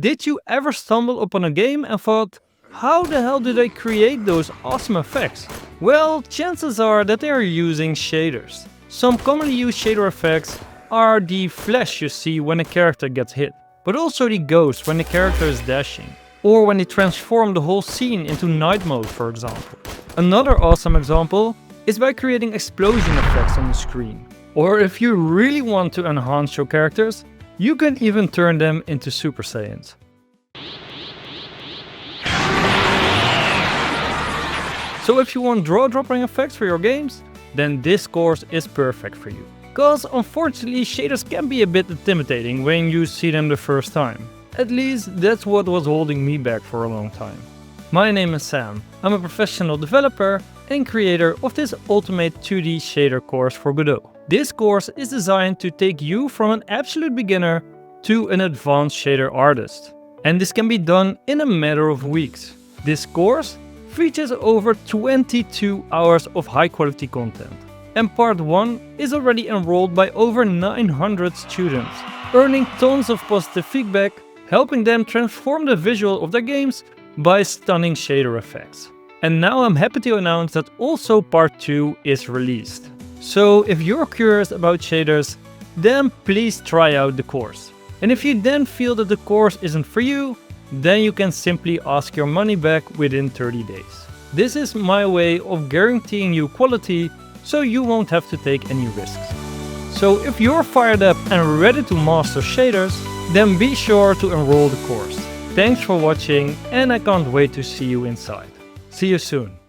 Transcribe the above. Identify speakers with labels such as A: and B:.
A: Did you ever stumble upon a game and thought, how the hell did they create those awesome effects? Well, chances are that they are using shaders. Some commonly used shader effects are the flash you see when a character gets hit, but also the ghost when the character is dashing, or when they transform the whole scene into night mode, for example. Another awesome example is by creating explosion effects on the screen. Or if you really want to enhance your characters, you can even turn them into Super Saiyans. So if you want draw-dropping effects for your games, then this course is perfect for you. Cause unfortunately shaders can be a bit intimidating when you see them the first time. At least that's what was holding me back for a long time. My name is Sam, I'm a professional developer and creator of this ultimate 2D shader course for Godot. This course is designed to take you from an absolute beginner to an advanced shader artist. And this can be done in a matter of weeks. This course features over 22 hours of high quality content. And part 1 is already enrolled by over 900 students, earning tons of positive feedback, helping them transform the visual of their games by stunning shader effects. And now I'm happy to announce that also part 2 is released. So if you're curious about shaders, then please try out the course. And if you then feel that the course isn't for you, then you can simply ask your money back within 30 days. This is my way of guaranteeing you quality, so you won't have to take any risks. So if you're fired up and ready to master shaders, then be sure to enroll the course. Thanks for watching and I can't wait to see you inside. See you soon.